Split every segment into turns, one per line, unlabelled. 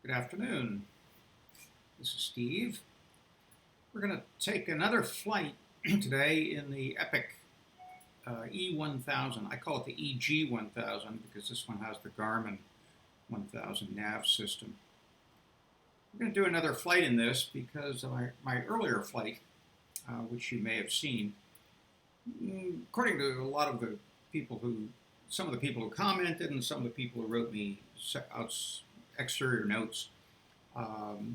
Good afternoon. This is Steve. We're going to take another flight today in the Epic E1000. I call it the EG1000 because this one has the Garmin 1000 nav system. We're going to do another flight in this because my earlier flight, which you may have seen, according to a lot of the people some of the people who commented and some of the people who wrote me exterior notes,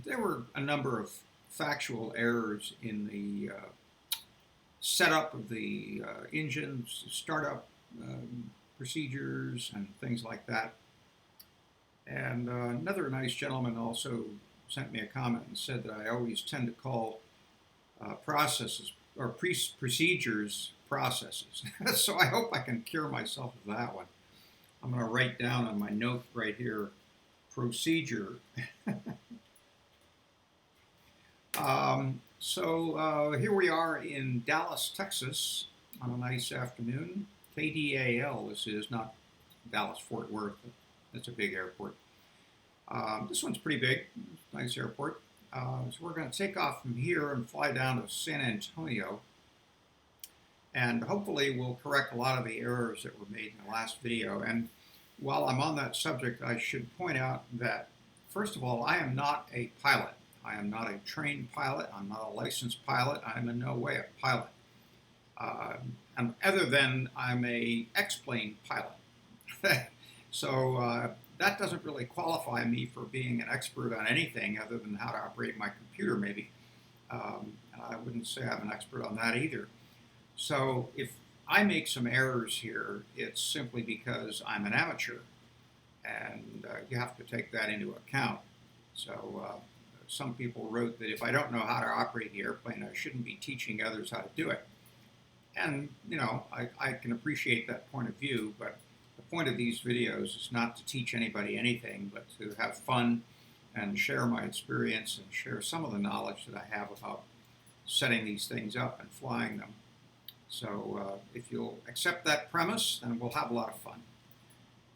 there were a number of factual errors in the setup of the engines, startup procedures, and things like that. And another nice gentleman also sent me a comment and said that I always tend to call processes or procedures processes. So I hope I can cure myself of that one. I'm going to write down on my note right here, procedure. So here we are in Dallas, Texas on a nice afternoon. KDAL, this is not Dallas-Fort Worth. That's a big airport. This one's pretty big, nice airport. So we're going to take off from here and fly down to San Antonio. And hopefully we'll correct a lot of the errors that were made in the last video. And while I'm on that subject, I should point out that, first of all, I am not a pilot. I am not a trained pilot. I'm not a licensed pilot. I'm in no way a pilot. And other than I'm a X-plane pilot. So that doesn't really qualify me for being an expert on anything other than how to operate my computer, maybe. And I wouldn't say I'm an expert on that either. So if I make some errors here, it's simply because I'm an amateur, and you have to take that into account. So some people wrote that if I don't know how to operate the airplane, I shouldn't be teaching others how to do it. And, you know, I can appreciate that point of view, but the point of these videos is not to teach anybody anything, but to have fun and share my experience and share some of the knowledge that I have about setting these things up and flying them. So if you'll accept that premise, then we'll have a lot of fun.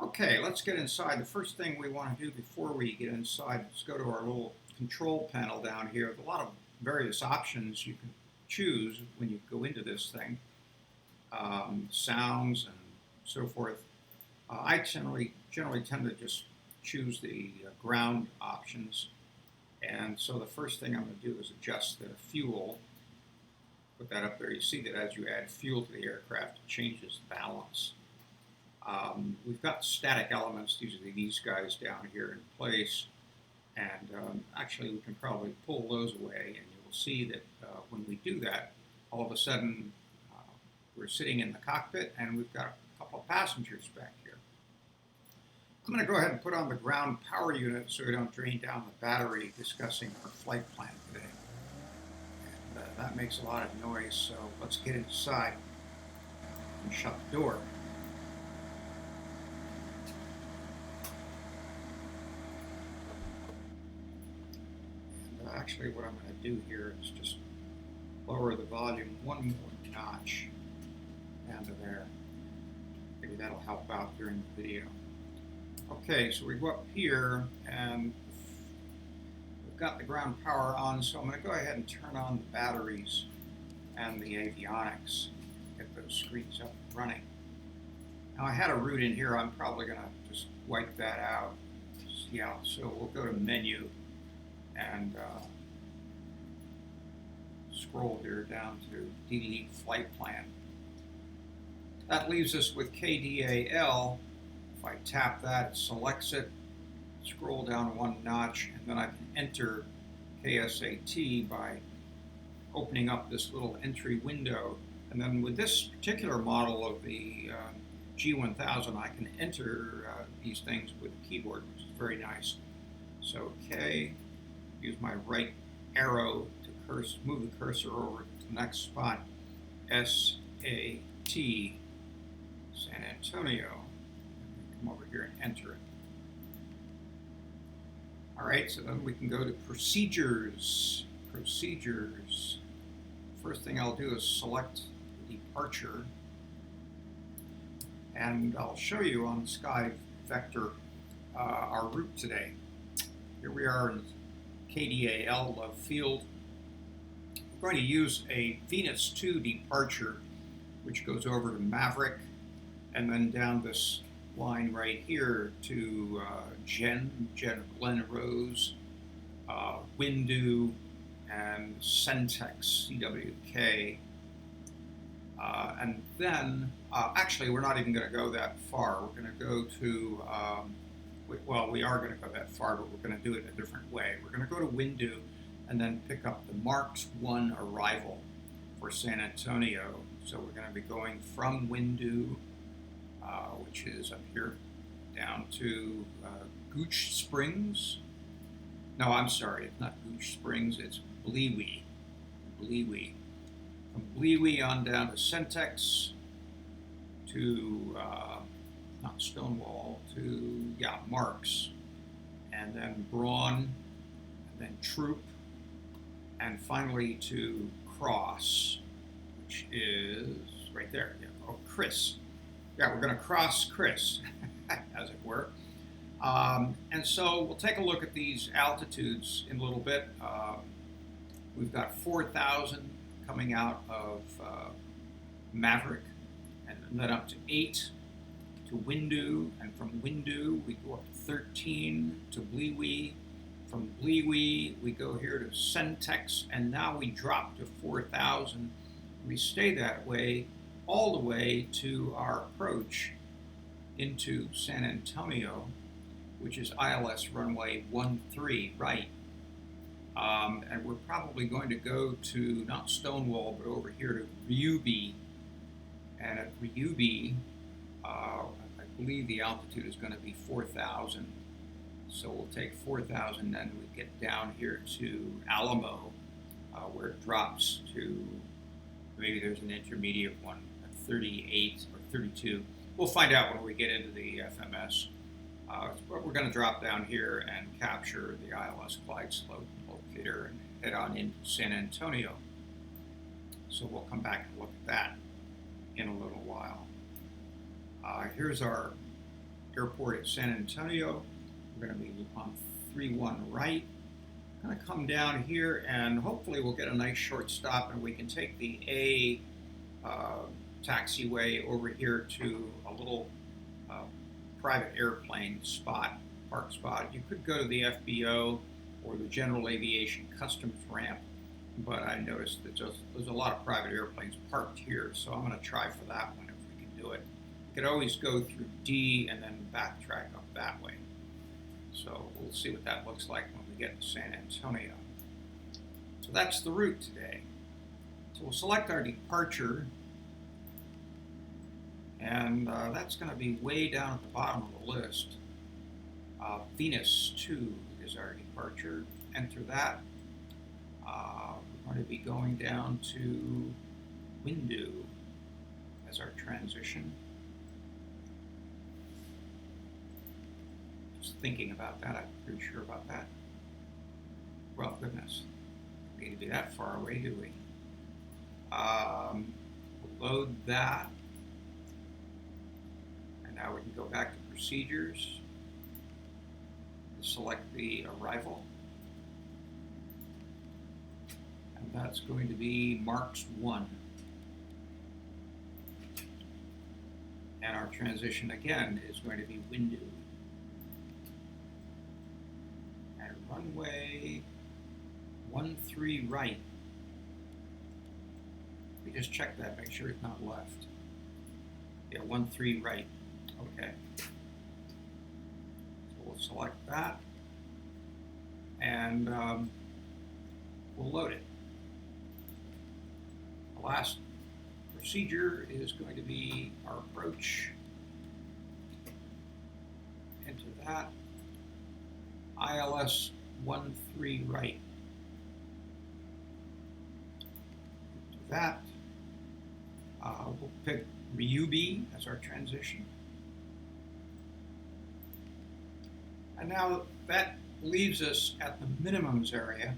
Okay, let's get inside. The first thing we want to do before we get inside is go to our little control panel down here. There's a lot of various options you can choose when you go into this thing. Sounds and so forth. I generally tend to just choose the ground options. And so the first thing I'm going to do is adjust the fuel. Put that up there. You see that as you add fuel to the aircraft, it changes balance. We've got static elements, usually these guys down here in place, and actually we can probably pull those away, and you will see that when we do that, all of a sudden we're sitting in the cockpit and we've got a couple of passengers back here. I'm going to go ahead and put on the ground power unit so we don't drain down the battery discussing our flight plan today. That makes a lot of noise, so let's get inside and shut the door. And actually what I'm going to do here is just lower the volume one more notch down to there. Maybe that'll help out during the video. Okay, so we go up here and got the ground power on, so I'm going to go ahead and turn on the batteries and the avionics, get those screens up and running. Now I had a route in here, I'm probably going to just wipe that out. Yeah, so we'll go to menu and scroll here down to delete flight plan. That leaves us with KDAL. If I tap that, it selects it. Scroll down one notch, and then I can enter KSAT by opening up this little entry window. And then with this particular model of the G1000, I can enter these things with a keyboard, which is very nice. So K, use my right arrow to move the cursor over to the next spot. SAT, San Antonio. Come over here and enter it. All right, so then we can go to procedures. Procedures. First thing I'll do is select departure. And I'll show you on Sky Vector our route today. Here we are in KDAL Love Field. We're going to use a Venus 2 departure, which goes over to Maverick, and then down this line right here to Jen Glen Rose, Windu, and Centex CWK. And then, actually, we're not even going to go that far. We're going to go to, well, we are going to go that far, but we're going to do it a different way. We're going to go to Windu and then pick up the Marks 1 arrival for San Antonio. So we're going to be going from Windu, which is up here, down to Gooch Springs. No, I'm sorry, it's not Gooch Springs, it's Bleewee. From Bleewee on down to Centex, to, not Stonewall, to, yeah, Marks, and then Braun, and then Troop, and finally to Cross, which is right there. Yeah. Oh, Chris. Yeah, we're going to cross Chris, as it were. And so we'll take a look at these altitudes in a little bit. We've got 4,000 coming out of Maverick, and then up to 8 to Windu, and from Windu we go up to 13 to Bleewee. From Bleewee we go here to Centex, and now we drop to 4,000. We stay that way all the way to our approach into San Antonio, which is ILS runway 13 right. And we're probably going to go to, not Stonewall, but over here to Ryubi. And at Ryubi, I believe the altitude is going to be 4,000. So we'll take 4,000, then we get down here to Alamo, where it drops to, maybe there's an intermediate one at 38 or 32. We'll find out when we get into the FMS. But we're going to drop down here and capture the ILS Clyde Sloat locator and head on into San Antonio. So we'll come back and look at that in a little while. Here's our airport at San Antonio. We're going to be on 31 right. I'm going to come down here and hopefully we'll get a nice short stop and we can take the A taxiway over here to a little private airplane spot, park spot. You could go to the FBO or the General Aviation Customs ramp, but I noticed that there's a lot of private airplanes parked here, so I'm going to try for that one if we can do it. You could always go through D and then backtrack up that way. So we'll see what that looks like when we get to San Antonio. So that's the route today. So we'll select our departure, and that's going to be way down at the bottom of the list. Venus 2 is our departure. Enter that. We're going to be going down to Windu as our transition. Just thinking about that, I'm pretty sure about that. Well, goodness, we need to be that far away, do we? We'll load that. Now we can go back to procedures, select the arrival, and that's going to be Marks 1. And our transition again is going to be Windu. And runway 13 right. We just check that, make sure it's not left. Yeah, 13 right. Okay, so we'll select that, and we'll load it. The last procedure is going to be our approach. Enter that. ILS 13 right. Do that. We'll pick Ryubi as our transition. And now that leaves us at the minimums area.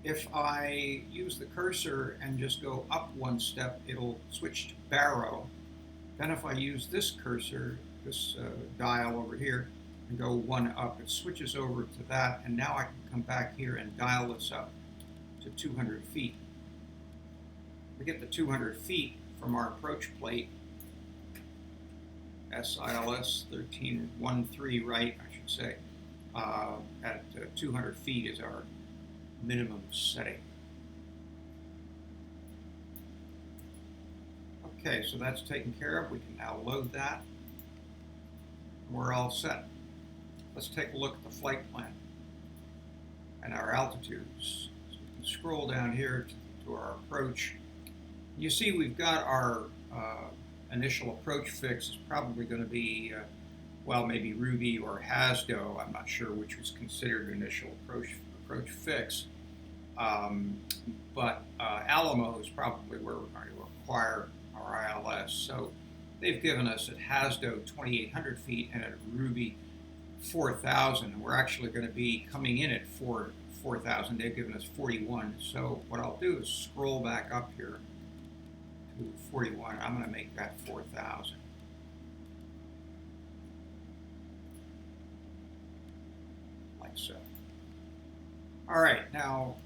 If I use the cursor and just go up one step, it'll switch to Barrow. Then if I use this cursor, this dial over here, and go one up. It switches over to that, and now I can come back here and dial this up to 200 feet. We get the 200 feet from our approach plate, SILS 1313 right, I should say, at 200 feet is our minimum setting. Okay, so that's taken care of. We can now load that. We're all set. Let's take a look at the flight plan and our altitudes. So we can scroll down here to our approach. You see we've got our initial approach fix is probably going to be, well, maybe Ruby or Hasdo. I'm not sure which was considered initial approach fix. But Alamo is probably where we're going to acquire our ILS. So they've given us at Hasdo 2,800 feet and at Ruby 4,000. And we're actually going to be coming in at 4,000. They've given us 41. So what I'll do is scroll back up here to 41. I'm going to make that 4,000. Like so. All right, now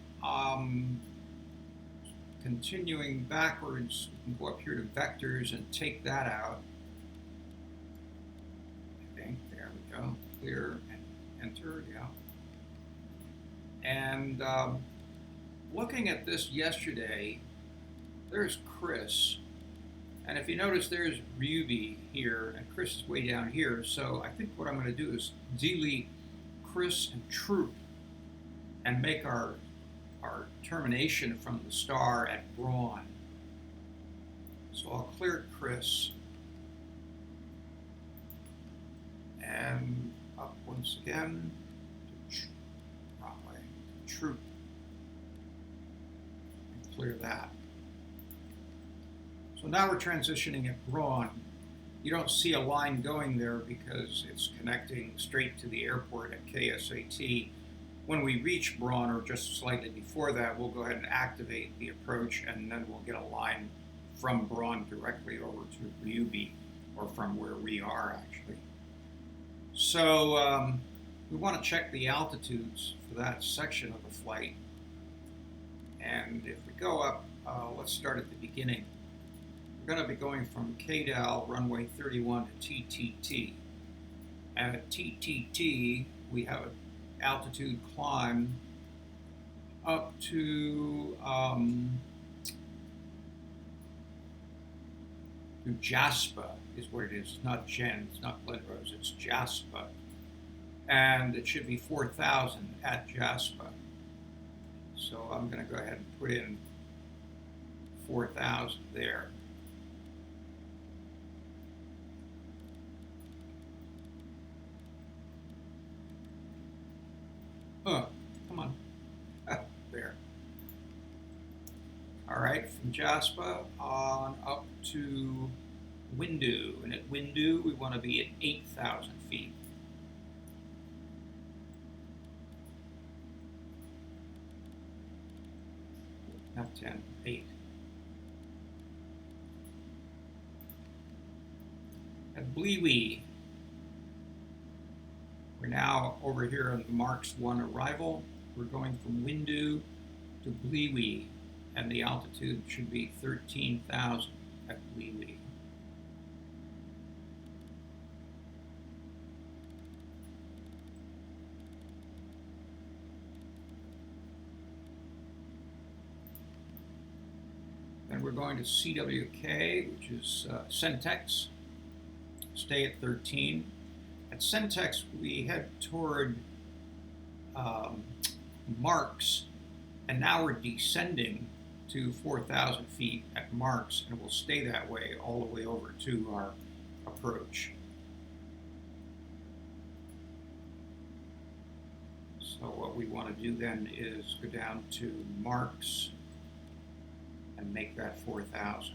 continuing backwards, we can go up here to vectors and take that out. I think, there we go, clear and enter, yeah. And looking at this yesterday, there's Chris. And if you notice, there's Ruby here, and Chris is way down here. So I think what I'm going to do is delete Chris and Troop and make our termination from the star at Braun. So I'll clear Chris and up once again to wrong way, Troop, and clear that. So now we're transitioning at Braun. You don't see a line going there because it's connecting straight to the airport at KSAT. When we reach Braun, or just slightly before that, we'll go ahead and activate the approach, and then we'll get a line from Braun directly over to Ruby, or from where we are, actually. So we want to check the altitudes for that section of the flight. And if we go up, let's start at the beginning. We're going to be going from KDAL runway 31 to TTT. And at TTT, we have an altitude climb up to Jaspa is what it is. It's not Jen, it's not Glenrose, it's Jaspa. And it should be 4,000 at Jaspa. So I'm going to go ahead and put in 4,000 there. Oh, come on. There. All right, from Jaspa on up to Windu. And at Windu, we want to be at 8,000 feet. Not 10, 8. At Bliwi, we're now over here on the Marks 1 arrival. We're going from Windu to Bliwi, and the altitude should be 13,000 at Bliwi. Then we're going to CWK, which is Centex. Stay at 13. At Centex, we head toward Marks, and now we're descending to 4,000 feet at Marks, and we'll stay that way all the way over to our approach. So what we want to do then is go down to Marks and make that 4,000.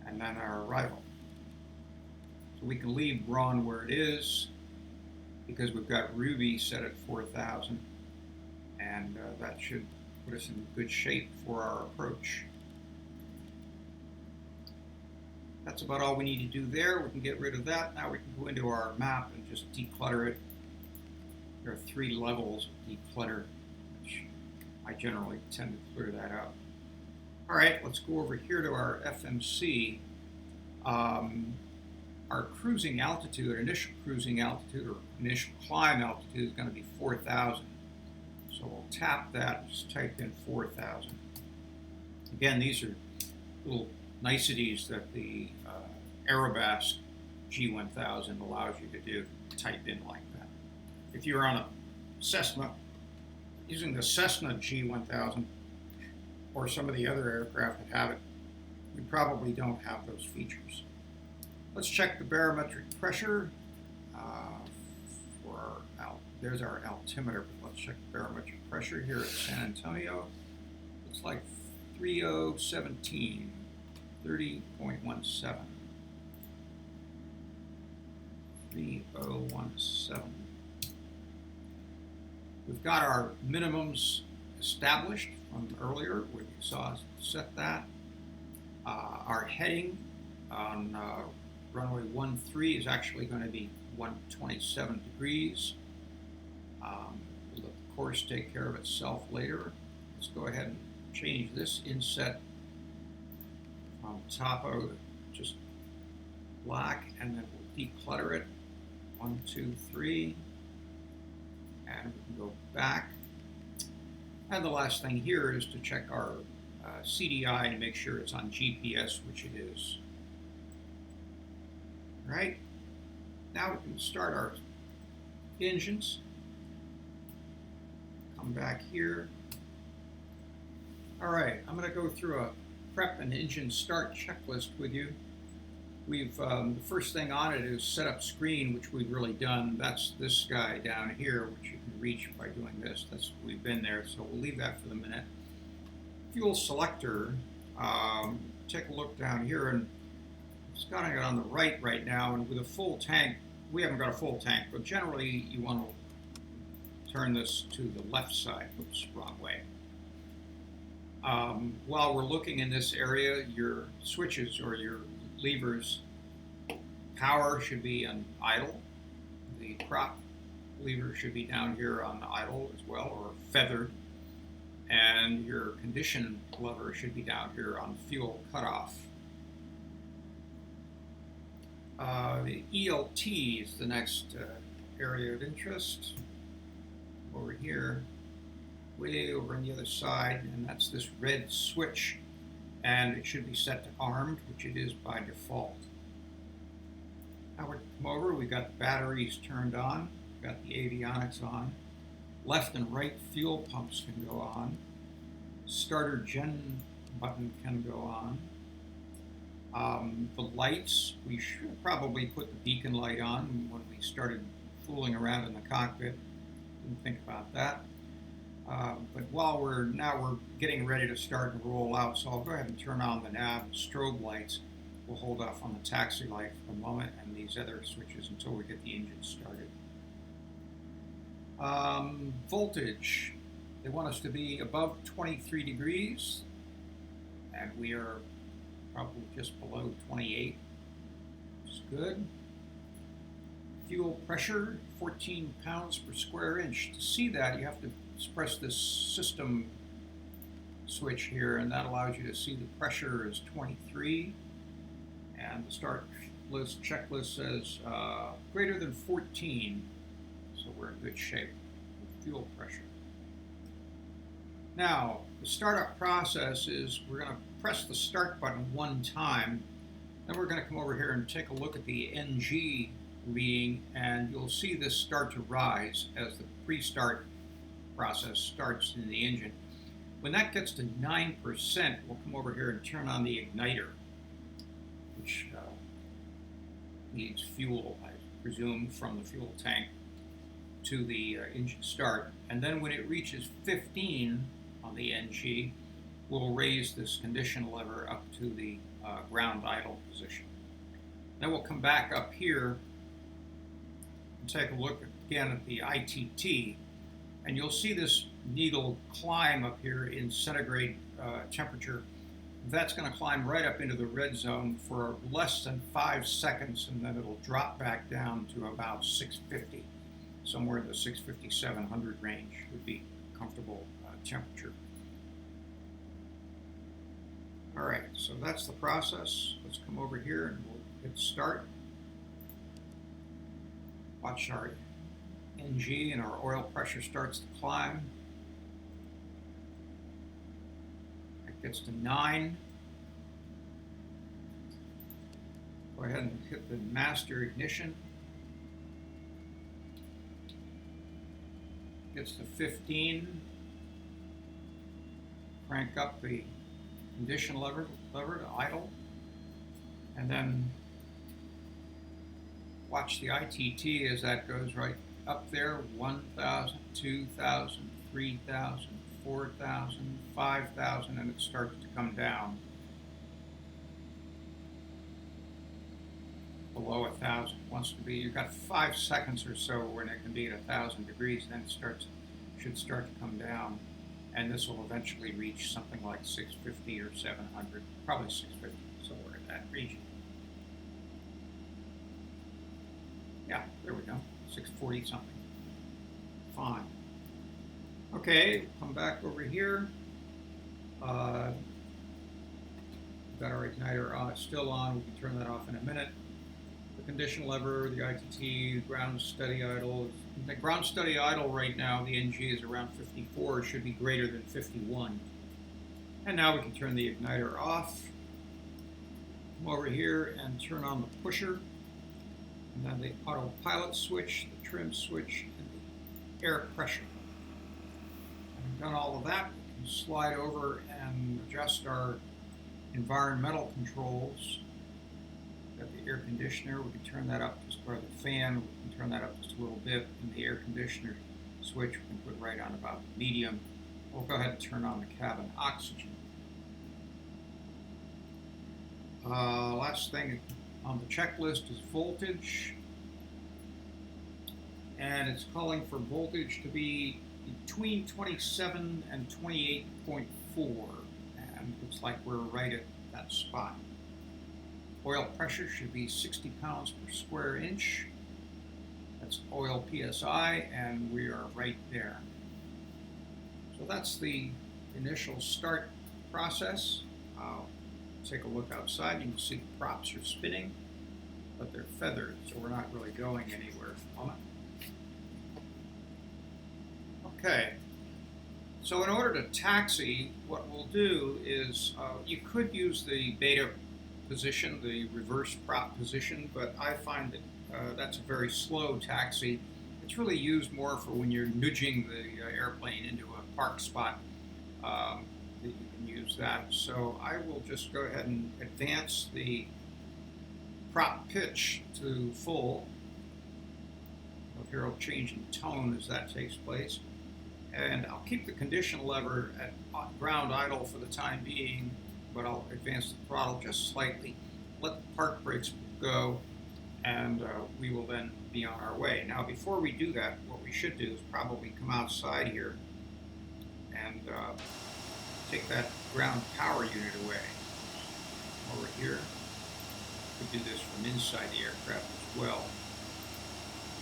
And then our arrival. So we can leave Braun where it is because we've got Ruby set at 4,000, and that should put us in good shape for our approach. That's about all we need to do there. We can get rid of that. Now we can go into our map and just declutter it. There are 3 levels of declutter, which I generally tend to clear that out. All right, let's go over here to our FMC. Our cruising altitude, initial cruising altitude, or initial climb altitude is going to be 4,000. So we'll tap that and just type in 4,000. Again, these are little niceties that the Aerobask G1000 allows you to do, type in like that. If you're on a Cessna, using the Cessna G1000 or some of the other aircraft that have it, you probably don't have those features. Let's check the barometric pressure. There's our altimeter. Let's check the barometric pressure here at San Antonio. Looks like 3017, 30.17. 3017. We've got our minimums established from earlier, where you saw us set that. Our heading on runway 13 is actually going to be 127 degrees. We'll let the course take care of itself later. Let's go ahead and change this inset from top of just black, and then we'll declutter it. 1, 2, 3, and we can go back. And the last thing here is to check our CDI to make sure it's on GPS, which it is. All right, now we can start our engines. Come back here. All right, I'm going to go through a prep and engine start checklist with you. We've the first thing on it is setup screen, which we've really done. That's this guy down here, which you can reach by doing this. We've been there, so we'll leave that for the minute. Fuel selector. Take a look down here, and it's got it on the right now. And with a full tank, we haven't got a full tank, but generally you want to turn this to the left side. Oops, wrong way. While we're looking in this area, your switches or your levers, power should be on idle. The prop lever should be down here on idle as well, or feathered. And your condition lever should be down here on fuel cutoff. The ELT is the next area of interest. Over here, way over on the other side, and that's this red switch. And it should be set to armed, which it is by default. Now we come over, we've got the batteries turned on, we've got the avionics on. Left and right fuel pumps can go on. Starter gen button can go on. The lights, we should probably put the beacon light on when we started fooling around in the cockpit. Didn't think about that. But while we're getting ready to start and roll out, so I'll go ahead and turn on the nav and strobe lights. We'll hold off on the taxi light for the moment and these other switches until we get the engine started. Voltage, they want us to be above 23 degrees, and we are probably just below 28, which is good. Fuel pressure, 14 pounds per square inch. To see that, you have to press this system switch here, and that allows you to see the pressure is 23, and the start list checklist says greater than 14, so we're in good shape with fuel pressure. Now, the startup process is we're going to press the start button one time, then we're going to come over here and take a look at the NG reading, and you'll see this start to rise as the pre-start process starts in the engine. When that gets to 9%, we'll come over here and turn on the igniter, which needs fuel, I presume, from the fuel tank to the engine start. And then when it reaches 15 on the NG, we'll raise this condition lever up to the ground idle position. Then we'll come back up here and take a look again at the ITT, and you'll see this needle climb up here in centigrade temperature. That's going to climb right up into the red zone for less than 5 seconds, and then it'll drop back down to about 650. Somewhere in the 650, 700 range would be comfortable temperature. All right, so that's the process. Let's come over here and we'll hit start. Watch our NG and our oil pressure starts to climb. It gets to 9. Go ahead and hit the master ignition. Gets to 15. Crank up the condition lever to idle. And then watch the ITT as that goes right up there. 1,000, 2,000, 3,000, 4,000, 5,000, and it starts to come down below 1,000. Wants to be, you've got 5 seconds or so when it can be at 1,000 degrees, and then it should start to come down, and this will eventually reach something like 650 or 700, probably 650, somewhere in that region. Yeah, there we go, 640 something. Fine. Okay, come back over here. Got our igniter still on. We can turn that off in a minute. The condition lever, the ITT, ground steady idle. The ground steady idle right now, the NG is around 54. It should be greater than 51. And now we can turn the igniter off. Come over here and turn on the pusher. And then the autopilot switch, the trim switch, and the air pressure. Having done all of that, we can slide over and adjust our environmental controls. Got the air conditioner, we can turn that up just, or the fan, we can turn that up just a little bit, and the air conditioner switch we can put right on about medium. We'll go ahead and turn on the cabin oxygen. Last thing on the checklist is voltage, and it's calling for voltage to be between 27 and 28.4, and looks like we're right at that spot. Oil pressure should be 60 pounds per square inch. That's oil PSI, and we are right there. So that's the initial start process. Take a look outside. You can see the props are spinning, but they're feathered, so we're not really going anywhere on it. Okay. So in order to taxi, what we'll do is you could use the beta position, the reverse prop position, but I find that that's a very slow taxi. It's really used more for when you're nudging the airplane into a park spot. That you can use that. So I will just go ahead and advance the prop pitch to full. You'll hear a change in tone as that takes place. And I'll keep the condition lever at ground idle for the time being, but I'll advance the throttle just slightly, let the park brakes go, and we will then be on our way. Now, before we do that, what we should do is probably come outside here and take that ground power unit away. Over here, we do this from inside the aircraft as well.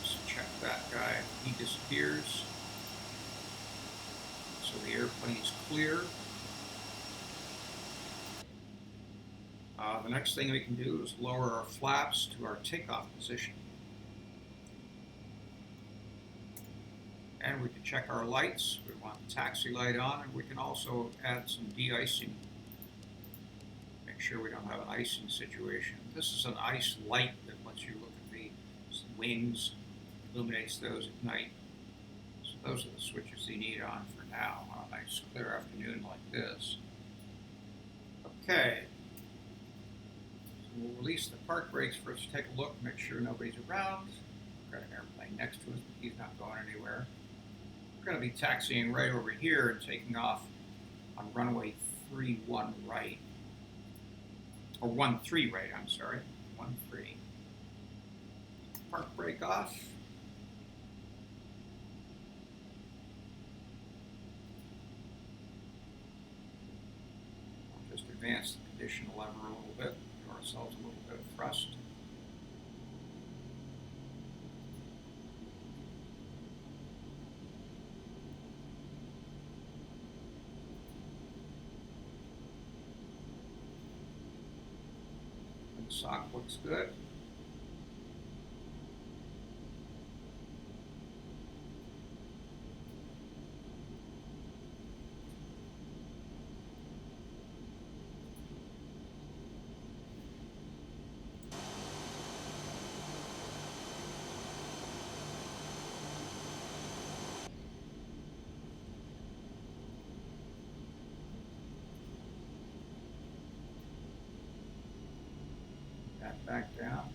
Just check that guy. He disappears. So the airplane is clear. The next thing we can do is lower our flaps to our takeoff position. And we can check our lights. We want the taxi light on, and we can also add some de-icing. Make sure we don't have an icing situation. This is an ice light that lets you look at the wings, illuminates those at night. So those are the switches you need on for now on a nice clear afternoon like this. Okay. We'll release the park brakes for us to take a look, make sure nobody's around. We've got an airplane next to us, but he's not going anywhere. We're going to be taxiing right over here and taking off on runway 31 right. Or 13 right, I'm sorry. 13. Park brake off. I'll just advance the condition lever a little bit, give ourselves a little bit of thrust. And the sock looks good. Back down.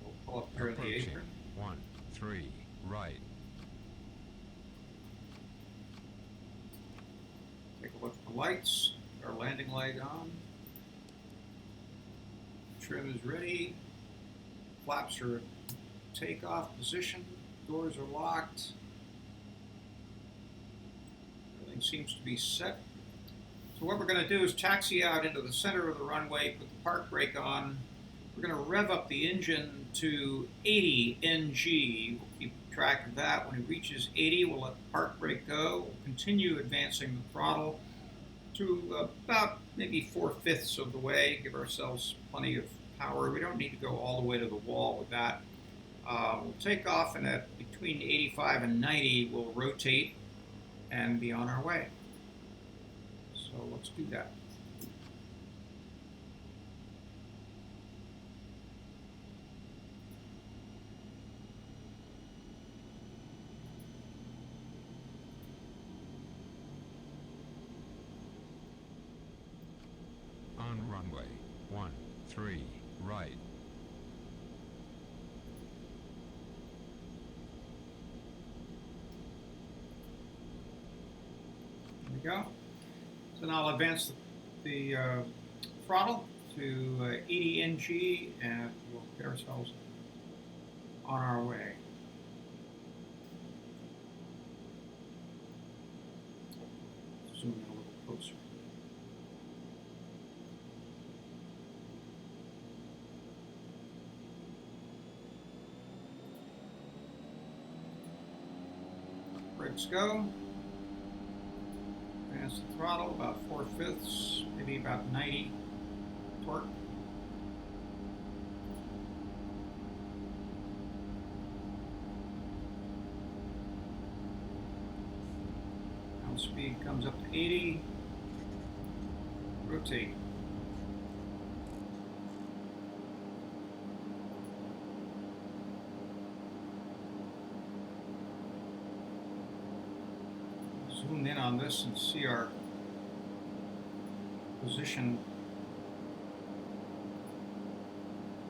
We'll pull up here in the apron.
13, right.
Take a look at the lights. Our landing light on. Trim is ready. Flaps are in takeoff position. Doors are locked. Seems to be set. So what we're going to do is taxi out into the center of the runway, put the park brake on. We're going to rev up the engine to 80 NG. We'll keep track of that. When it reaches 80, we'll let the park brake go. We'll continue advancing the throttle to about maybe 4/5 of the way. Give ourselves plenty of power. We don't need to go all the way to the wall with that. We'll take off, and at between 85 and 90, we'll rotate and be on our way. So let's do that.
On runway 13, right.
Go. So now I'll advance the throttle to 80 NG and we'll get ourselves on our way. Zoom in a little closer. Brakes go. Advance the throttle about 4/5, maybe about 90 torque. Now speed comes up to 80. Rotate. Zoom in on this and see our position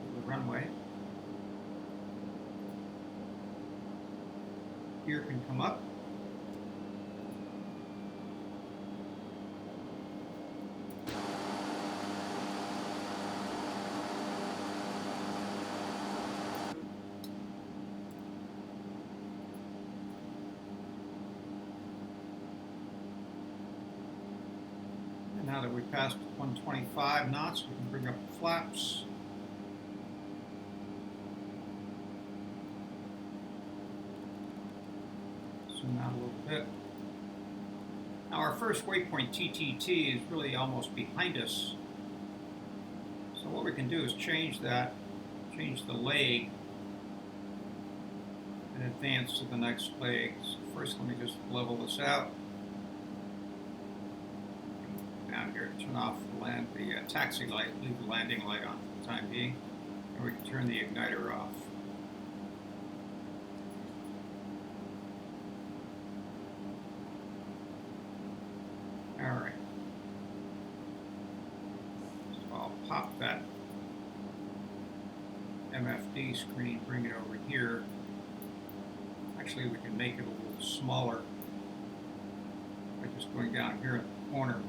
of the runway. Gear can come up. Now that we've passed 125 knots, we can bring up the flaps. Zoom out a little bit. Now our first waypoint TTT is really almost behind us. So what we can do is change that, change the leg, and advance to the next leg. So first let me just level this out. Down here, turn off the taxi light, leave the landing light on for the time being, and we can turn the igniter off. All right. So I'll pop that MFD screen, bring it over here. Actually, we can make it a little smaller by just going down here in the corner.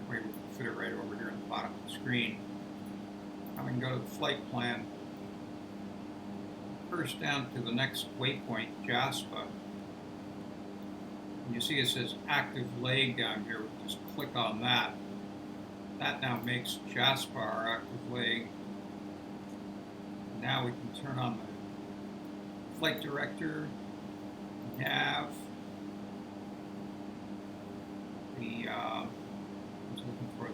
We can fit it right over here at the bottom of the screen. Now we can go to the flight plan. first down to the next waypoint, Jaspa. And you see it says active leg down here. We'll just click on that. That now makes Jaspa our active leg. Now we can turn on the flight director, nav, I was looking for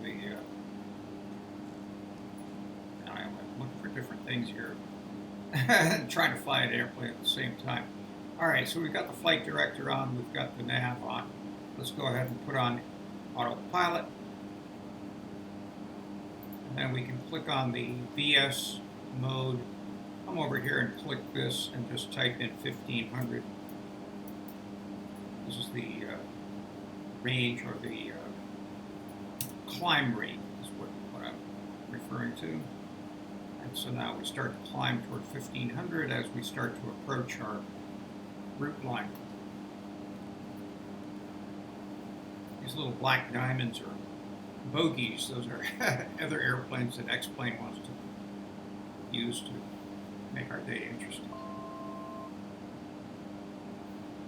I'm looking for different things here. Trying to fly an airplane at the same time. All right, so we've got the flight director on, we've got the nav on. Let's go ahead and put on autopilot. And then we can click on the VS mode. Come over here and click this and just type in 1500. This is the range, or the climb rate is what I'm referring to. And so now we start to climb toward 1500 as we start to approach our route line. These little black diamonds are bogies. Those are other airplanes that XPlane wants to use to make our day interesting.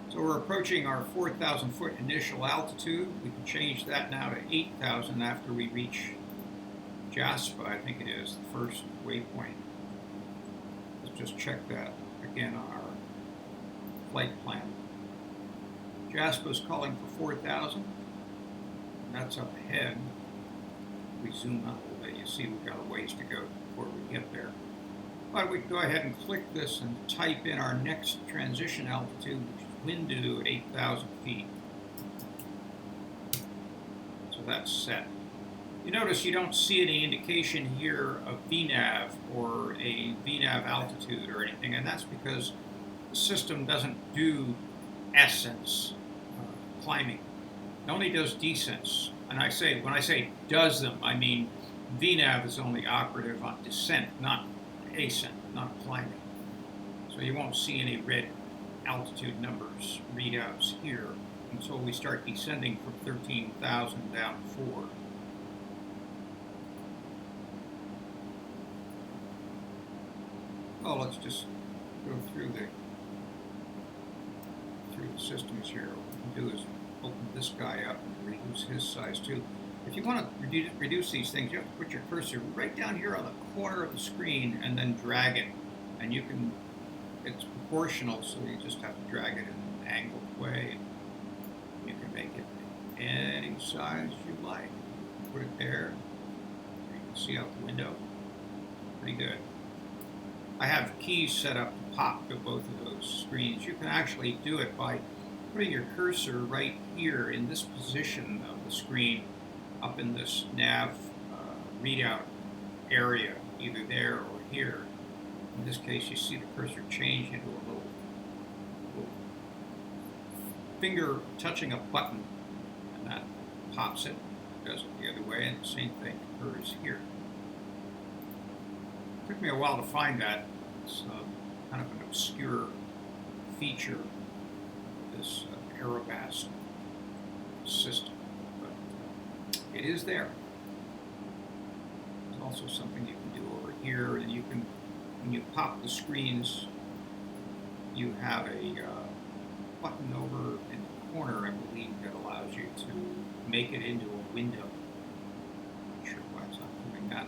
So we're approaching our 4,000 foot initial altitude. We can change that now to 8,000 after we reach Jaspa, I think it is, the first waypoint. Let's just check that again on our flight plan. Jaspa is calling for 4,000. That's up ahead. If we zoom out a little bit, you see we've got a ways to go before we get there. But we can go ahead and click this and type in our next transition altitude, which is Windu at 8,000 feet. So that's set. You notice you don't see any indication here of VNAV or a VNAV altitude or anything, and that's because the system doesn't do ascents, climbing. It only does descents. And when I say does them, I mean VNAV is only operative on descent, not ascent, not climbing. So you won't see any red altitude numbers readouts here until we start descending from 13,000 down to 4. Oh, let's just go through the systems here. What we can do is open this guy up and reduce his size too. If you want to reduce these things, you have to put your cursor right down here on the corner of the screen and then drag it. And you can, it's proportional, so you just have to drag it in an angled way. You can make it any size you like. Put it there. You can see out the window. Pretty good. I have keys set up to pop to both of those screens. You can actually do it by putting your cursor right here in this position of the screen, up in this nav readout area, either there or here. In this case, you see the cursor change into a little finger touching a button, and that pops it, does it the other way, and the same thing occurs here. It took me a while to find that. It's kind of an obscure feature of this Aerobask system, but it is there. There's also something you can do over here, and you can, when you pop the screens, you have a button over in the corner, I believe, that allows you to make it into a window. Not sure why it's not doing that.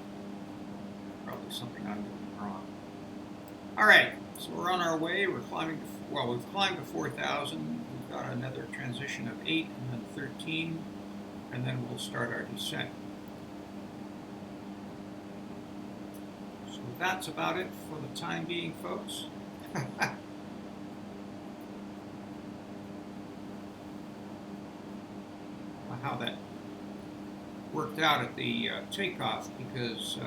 Probably something I'm doing wrong. All right, so we're on our way. We're climbing to, well, we've climbed to 4,000. We've got another transition of 8 and then 13, and then we'll start our descent. So that's about it for the time being, folks. How that worked out at the takeoff, because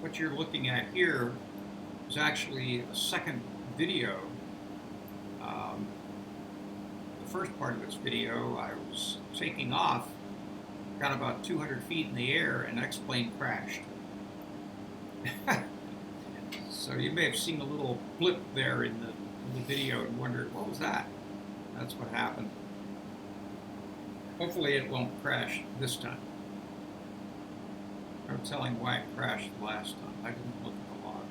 what you're looking at here is actually a second video. The first part of this video, I was taking off, got about 200 feet in the air, and XPlane crashed. So you may have seen a little blip there in the video and wondered, what was that? That's what happened. Hopefully it won't crash this time. No telling why it crashed last time. I didn't look at the log.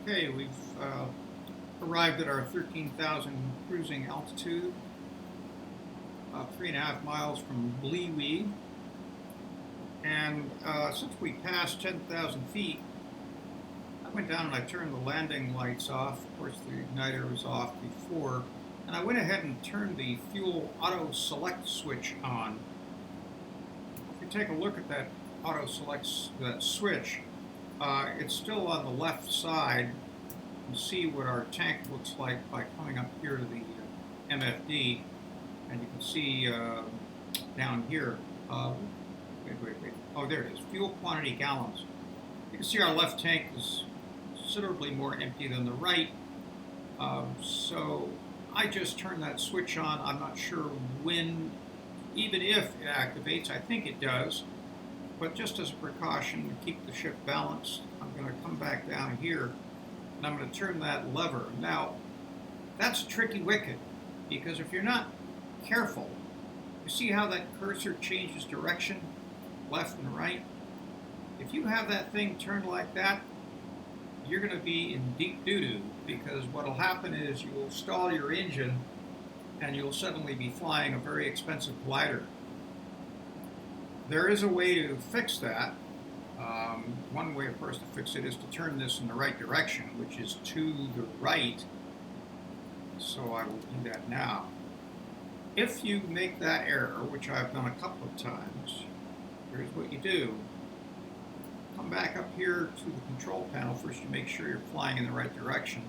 Okay, we've arrived at our 13,000 cruising altitude, about 3.5 miles from Bleewee. And since we passed 10,000 feet, I went down and I turned the landing lights off. Of course, the igniter was off before. And I went ahead and turned the fuel auto select switch on. If you take a look at that auto select switch, it's still on the left side. You can see what our tank looks like by coming up here to the MFD, and you can see down here. Wait. Oh, there it is. Fuel quantity gallons. You can see our left tank is considerably more empty than the right. So I just turned that switch on. I'm not sure when, even if it activates. I think it does. But just as a precaution to keep the ship balanced, I'm going to come back down here and I'm going to turn that lever. Now, that's a tricky wicket, because if you're not careful, you see how that cursor changes direction, left and right? If you have that thing turned like that, you're going to be in deep doo-doo, because what will happen is you will stall your engine and you'll suddenly be flying a very expensive glider. There is a way to fix that. One way, of course, to fix it is to turn this in the right direction, which is to the right. So I will do that now. If you make that error, which I've done a couple of times, here's what you do. Come back up here to the control panel. First, you make sure you're flying in the right direction.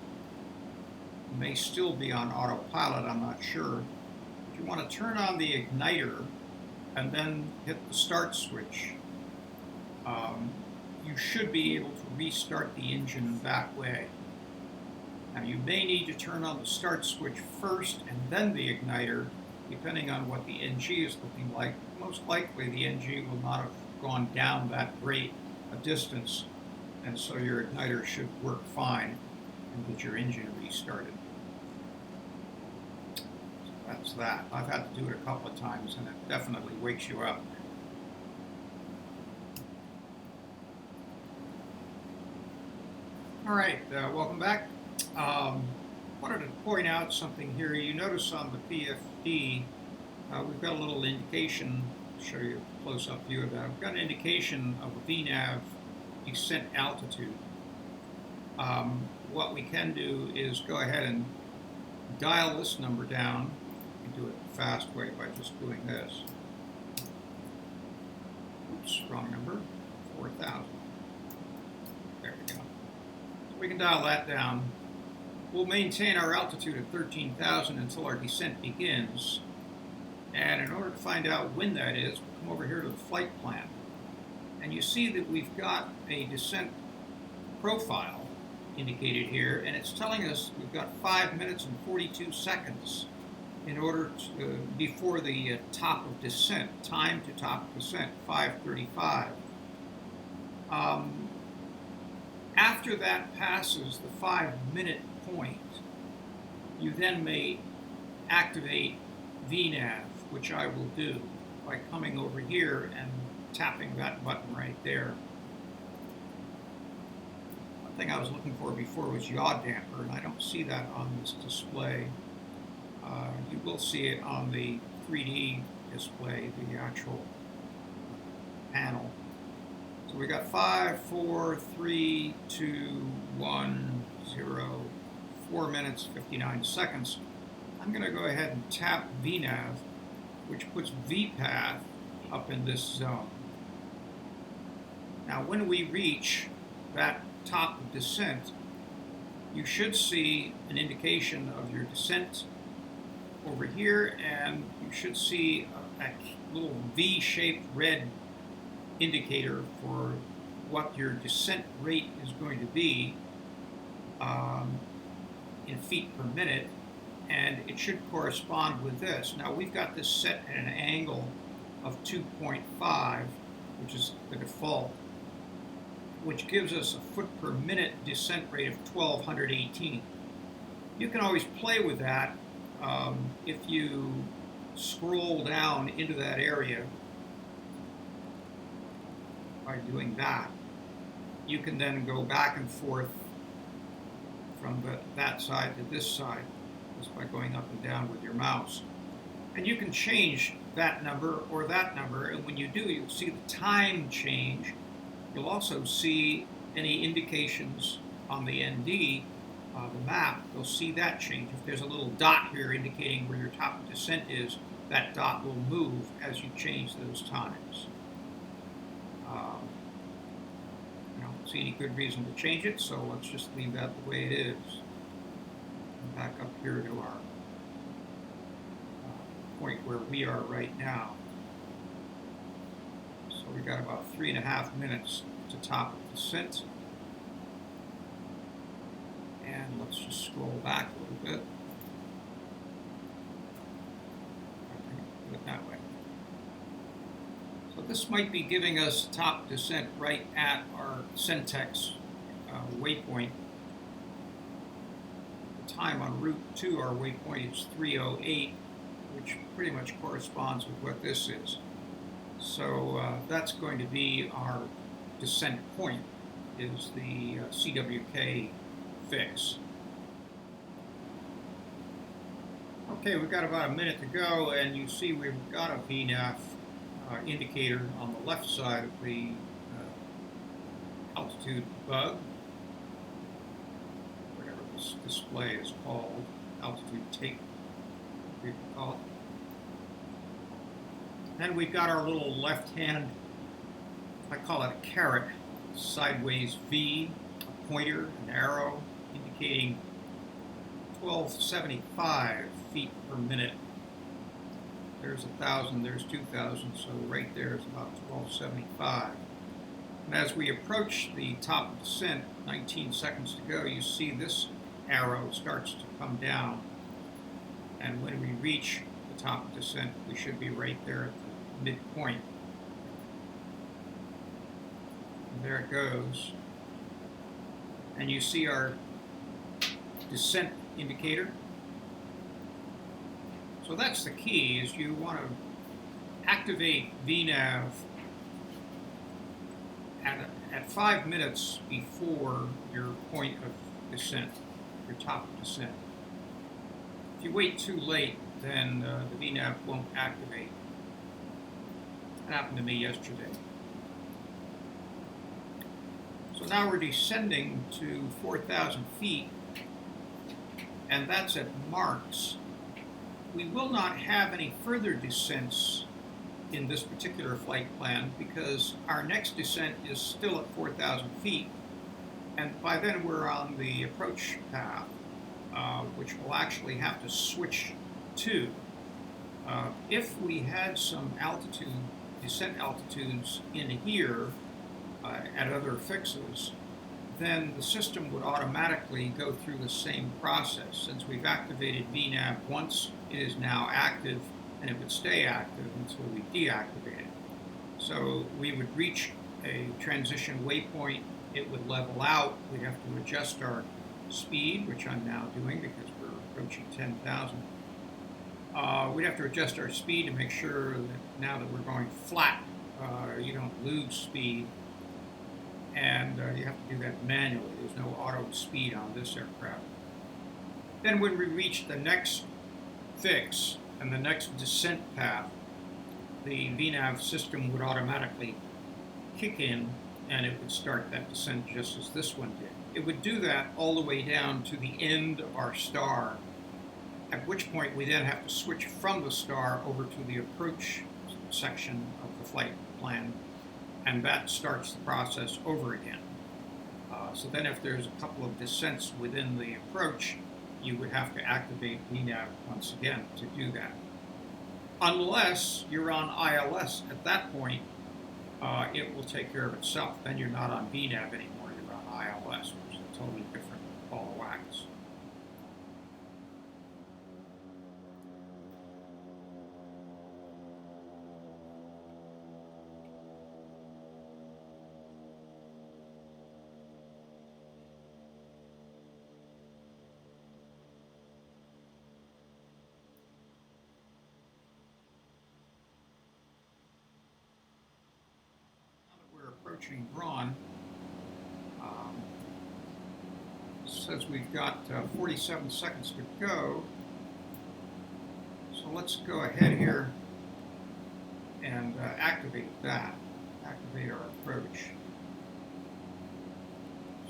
You may still be on autopilot, I'm not sure. If you want to turn on the igniter and then hit the start switch, you should be able to restart the engine that way. Now, you may need to turn on the start switch first and then the igniter, depending on what the NG is looking like. Most likely the NG will not have gone down that great a distance, and so your igniter should work fine and get your engine restarted. So that's that. I've had to do it a couple of times and it definitely wakes you up. All right, welcome back. Wanted to point out something here. You notice on the PFD, we've got a little indication. I'll show you a close-up view of that. We've got an indication of a VNAV descent altitude. What we can do is go ahead and dial this number down. You can do it the fast way by just doing this. Oops, wrong number. 4,000. There we go. So we can dial that down. We'll maintain our altitude at 13,000 until our descent begins. And in order to find out when that is, we'll come over here to the flight plan. And you see that we've got a descent profile indicated here, and it's telling us we've got 5 minutes and 42 seconds in order to, before the top of descent, time to top of descent, 5:35. After that passes the 5-minute point, you then may activate VNAV, which I will do by coming over here and tapping that button right there. One thing I was looking for before was yaw damper, and I don't see that on this display. You will see it on the 3D display, the actual panel. So we got 5, 4, 3, 2, 1, 0, 4 minutes, 59 seconds. I'm going to go ahead and tap VNAV, which puts VPath up in this zone. Now, when we reach that top of descent, you should see an indication of your descent over here, and you should see a little V-shaped red indicator for what your descent rate is going to be in feet per minute, and it should correspond with this. Now, we've got this set at an angle of 2.5, which is the default, which gives us a foot per minute descent rate of 1,218. You can always play with that if you scroll down into that area by doing that. You can then go back and forth from that side to this side just by going up and down with your mouse. And you can change that number or that number, and when you do, you'll see the time change. You'll also see any indications on the ND, the map. You'll see that change. If there's a little dot here indicating where your top of descent is, that dot will move as you change those times. I don't see any good reason to change it, so let's just leave that the way it is. Back up here to our point where we are right now. So we've got about 3.5 minutes to top of descent. And let's just scroll back a little bit. Do it that way. So this might be giving us top descent right at our Centex waypoint. The time en route to our waypoint is 3:08, which pretty much corresponds with what this is. So that's going to be our descent point, is the CWK fix. Okay, we've got about a minute to go, and you see we've got a VNAV indicator on the left side of the altitude bug, whatever this display is called, altitude tape, we can call it. Then we've got our little left hand, I call it a caret, sideways V, a pointer, an arrow, indicating 1275 feet per minute. There's 1,000, there's 2,000, so right there is about 1275. And as we approach the top of descent, 19 seconds to go, you see this arrow starts to come down. And when we reach the top of descent, we should be right there at the midpoint. And there it goes. And you see our descent indicator. So that's the key, is you want to activate VNAV at 5 minutes before your point of descent, your top of descent. If you wait too late, then the VNAV won't activate. That happened to me yesterday. So now we're descending to 4,000 feet, and that's at marks. We will not have any further descents in this particular flight plan because our next descent is still at 4,000 feet, and by then we're on the approach path, which we'll actually have to switch to. If we had some descent altitudes in here at other fixes, then the system would automatically go through the same process. Since we've activated VNAV once, it is now active, and it would stay active until we deactivate it. So we would reach a transition waypoint, it would level out, we'd have to adjust our speed, which I'm now doing because we're approaching 10,000. We'd have to adjust our speed to make sure that now that we're going flat, you don't lose speed. And you have to do that manually. There's no auto speed on this aircraft. Then when we reach the next fix and the next descent path, the VNAV system would automatically kick in and it would start that descent just as this one did. It would do that all the way down to the end of our star, at which point we then have to switch from the star over to the approach section of the flight plan, and that starts the process over again. So then if there's a couple of descents within the approach, you would have to activate VNAV once again to do that. Unless you're on ILS at that point, it will take care of itself. Then you're not on VNAV anymore, you're on ILS, which is a totally different ball of wax. Approaching Braun, says we've got 47 seconds to go. So let's go ahead here and activate that. Activate our approach.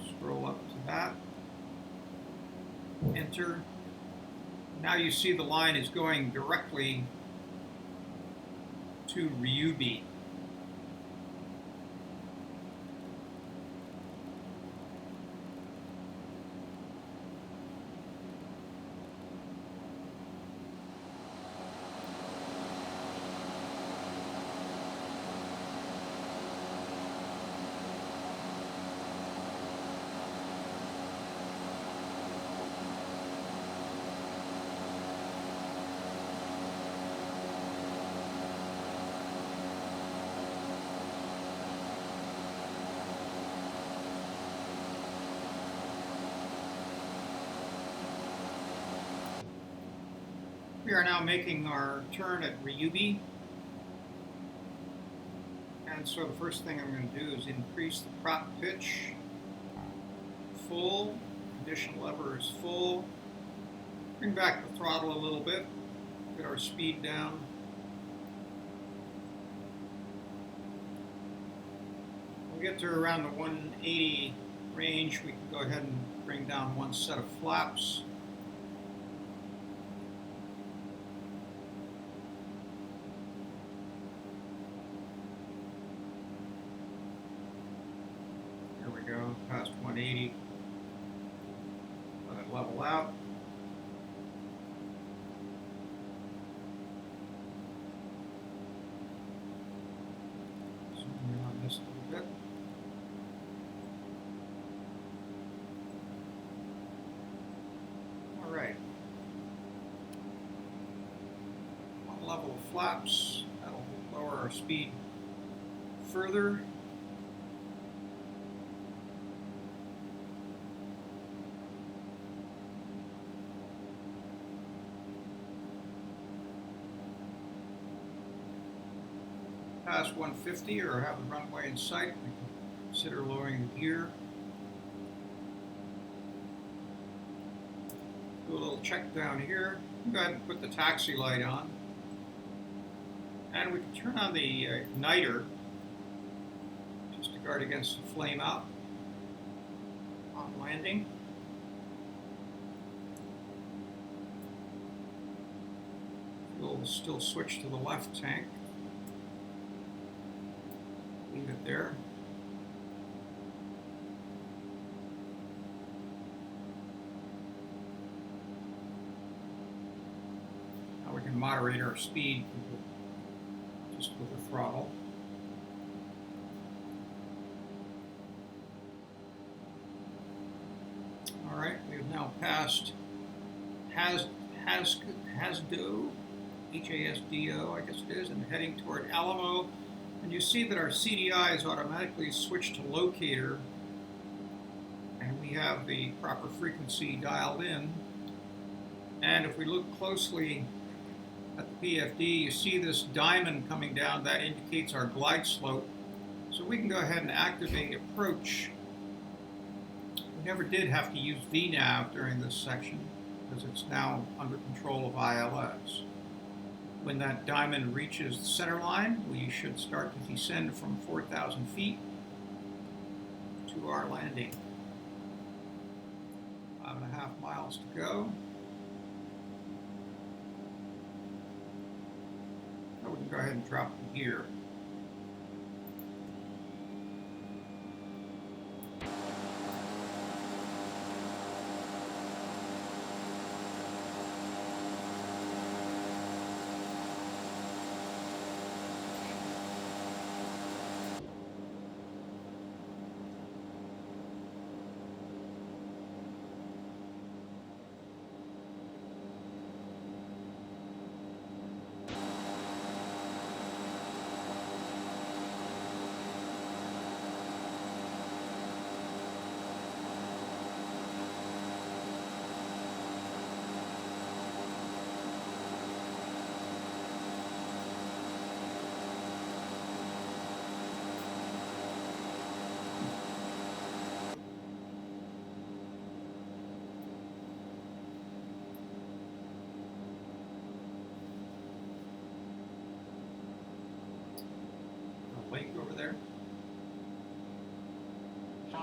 Scroll up to that. Enter. Now you see the line is going directly to Ryubi. We are now making our turn at Ryubi. And so the first thing I'm going to do is increase the prop pitch. Full. Condition lever is full. Bring back the throttle a little bit. Get our speed down. When we get to around the 180 range, we can go ahead and bring down one set of flaps. Go past 180, let it level out. Zoom in on this a little bit. All right. One level of flaps, that'll lower our speed further. Past 150 or have the runway in sight, we can consider lowering the gear. Do a little check down here. Go ahead and put the taxi light on. And we can turn on the igniter just to guard against the flame out on landing. Fuel will still switch to the left tank. Leave it there. Now we can moderate our speed just with the throttle. All right, we have now passed Hasdo, Hasdo, I guess it is, and heading toward Alamo. And you see that our CDI is automatically switched to locator, and we have the proper frequency dialed in. And if we look closely at the PFD, you see this diamond coming down. That indicates our glide slope. So we can go ahead and activate approach. We never did have to use VNAV during this section because it's now under control of ILS. When that diamond reaches the center line, we should start to descend from 4,000 feet to our landing. 5.5 miles to go. Now we can go ahead and drop the gear.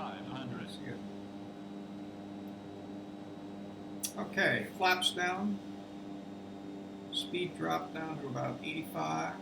500.
See it. Okay, flaps down. Speed drop down to about 85.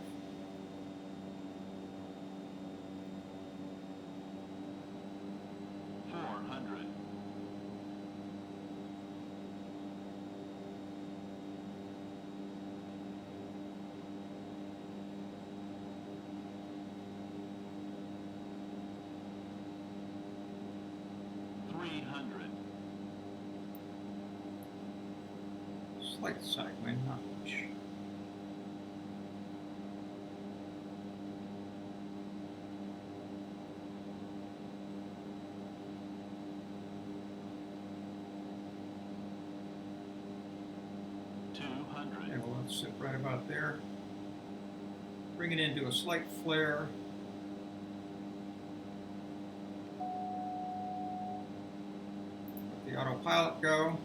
Slight side wind, not much. Okay, well, let's sit right about there. Bring it into a slight flare. Let the autopilot go.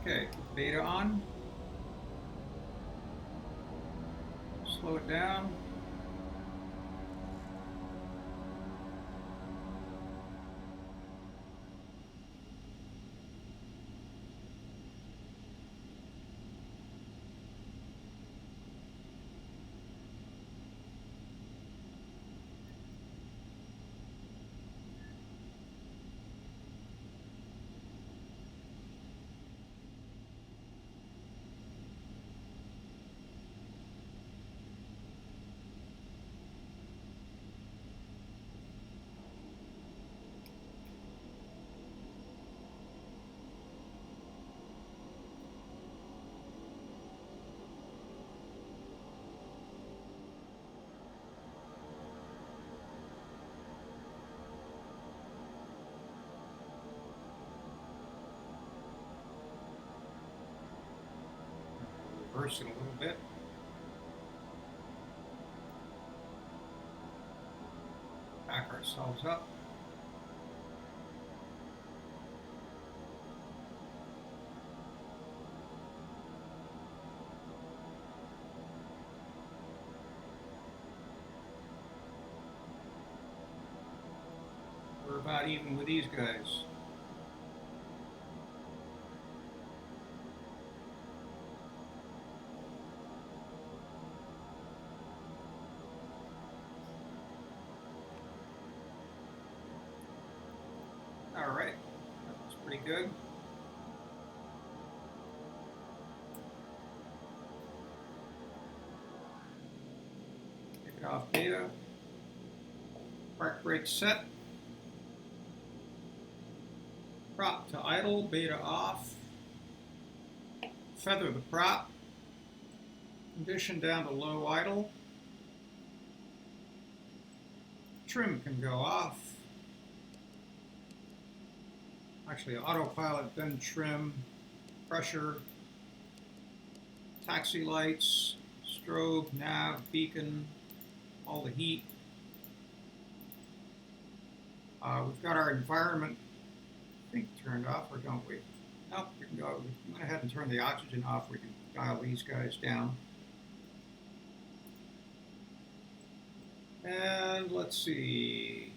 Okay, put beta on. Slow it down. Reverse it a little bit. Back ourselves up. We're about even with these guys. All right, that looks pretty good. Take it off beta. Park brake set. Prop to idle, beta off. Feather the prop. Condition down to low idle. Trim can go off. Actually, autopilot, then trim, pressure, taxi lights, strobe, nav, beacon, all the heat. We've got our environment, I think, turned off, or don't we? Nope, we can go. We went ahead and turn the oxygen off. We can dial these guys down. And let's see.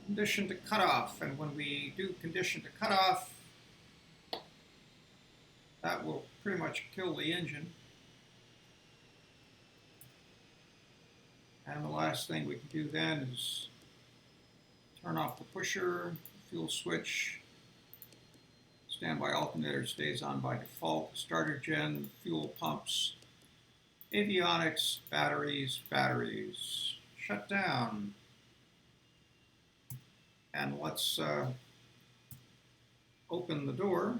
Condition to cutoff, and when we do condition to cutoff, that will pretty much kill the engine. And the last thing we can do then is turn off the pusher, fuel switch, standby alternator stays on by default, starter gen, fuel pumps, Avionics, batteries, shut down. And let's open the door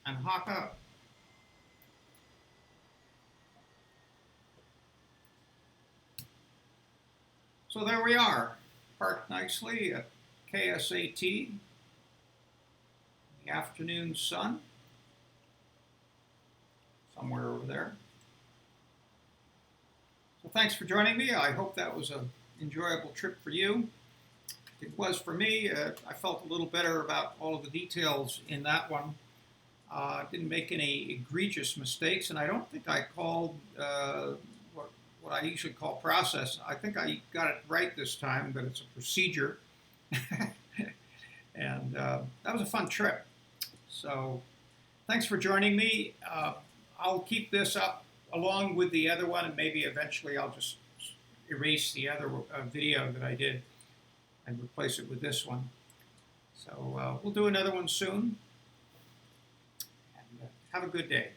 and hawk up. So there we are, parked nicely at KSAT, the afternoon sun, somewhere over there. So thanks for joining me. I hope that was an enjoyable trip for you. It was for me. I felt a little better about all of the details in that one. Didn't make any egregious mistakes, and I don't think I called what I usually call process. I think I got it right this time, but it's a procedure. And that was a fun trip. So thanks for joining me. I'll keep this up along with the other one, and maybe eventually I'll just erase the other video that I did and replace it with this one. So we'll do another one soon. And have a good day.